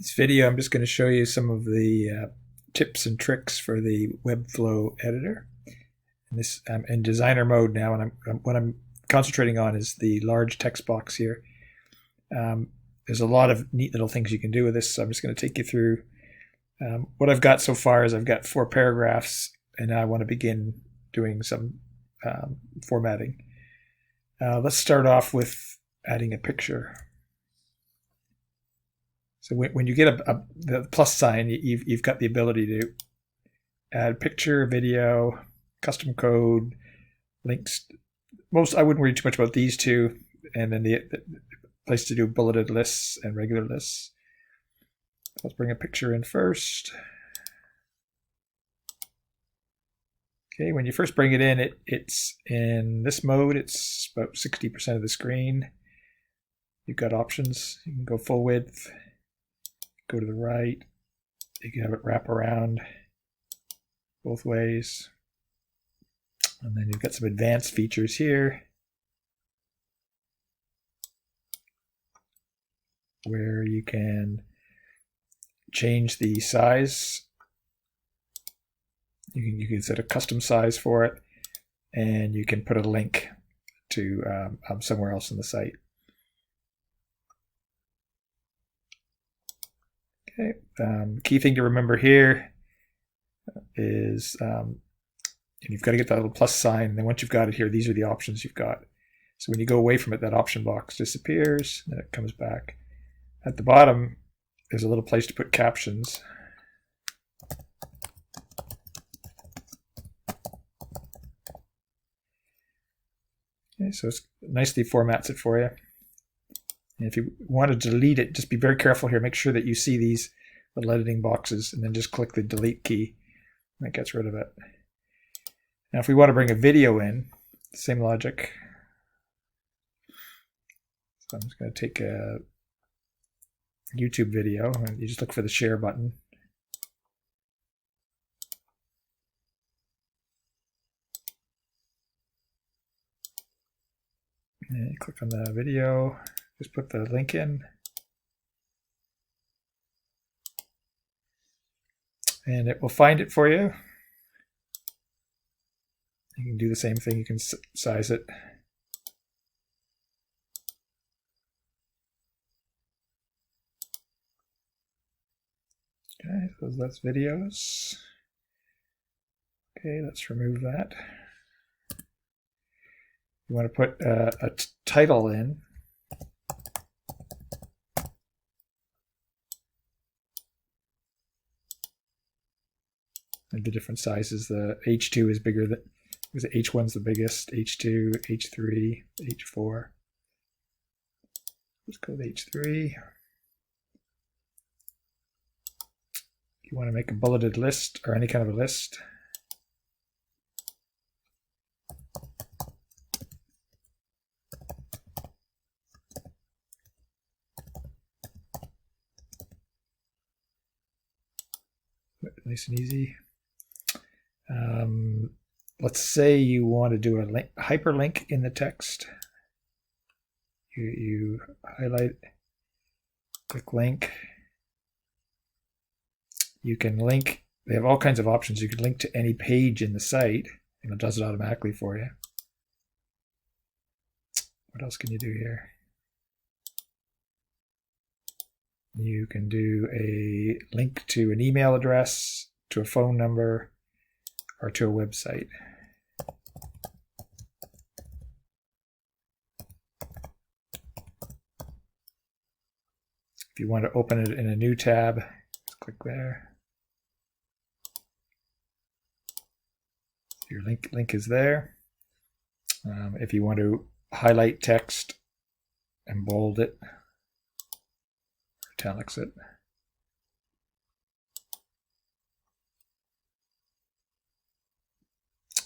This video, I'm just going to show you some of the tips and tricks for the WebFlow editor. And this I'm in designer mode now, and what I'm concentrating on is the large text box here. There's a lot of neat little things you can do with this, so I'm just going to take you through. What I've got so far is I've got 4 paragraphs, and now I want to begin doing some formatting. Let's start off with adding a picture. So when you get the plus sign, you've got the ability to add picture, video, custom code, links. I wouldn't worry too much about these two, and then the place to do bulleted lists and regular lists. Let's bring a picture in first. Okay, when you first bring it in, it's in this mode. It's about 60% of the screen. You've got options. You can go full width, go to the right. You can have it wrap around both ways. And then you've got some advanced features here where you can change the size. You can set a custom size for it, and you can put a link to somewhere else in the site. Okay. Key thing to remember here is you've got to get that little plus sign, and then once you've got it here, these are the options you've got. So when you go away from it, that option box disappears, then it comes back. At the bottom, there's a little place to put captions. Okay, so it nicely formats it for you. And if you want to delete it, just be very careful here. Make sure that you see these little editing boxes, and then just click the delete key. That gets rid of it. Now if we want to bring a video in, same logic. So I'm just going to take a YouTube video, and you just look for the share button. And you click on the video, just put the link in. And it will find it for you. You can do the same thing, you can size it. Okay, so that's videos. Okay, let's remove that. You want to put a title in. And the different sizes. The H2 is bigger than, because the H1's the biggest. H2, H3, H4. Let's go with H3. If you want to make a bulleted list or any kind of a list, nice and easy. Let's say you want to do a hyperlink in the text. You highlight, click link. You can link. They have all kinds of options. You can link to any page in the site, and it does it automatically for you. What else can you do here? You can do a link to an email address, to a phone number, or to a website. If you want to open it in a new tab, just click there. Your link is there. If you want to highlight text and bold it, italics it.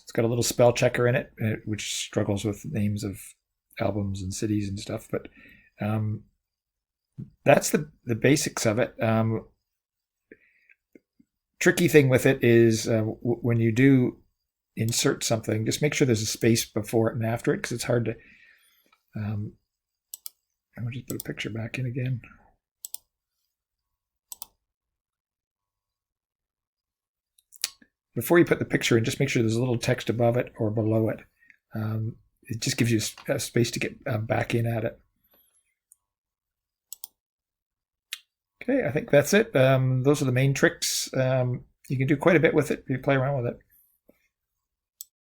It's got a little spell checker in it, which struggles with names of albums and cities and stuff, but that's the basics of it. Tricky thing with it is when you do insert something, just make sure there's a space before it and after it, because it's hard to. I'm going to just put a picture back in again. before you put the picture in, just make sure there's a little text above it or below it. It just gives you a space to get back in at it. Okay, I think that's it. Those are the main tricks. You can do quite a bit with it if you play around with it.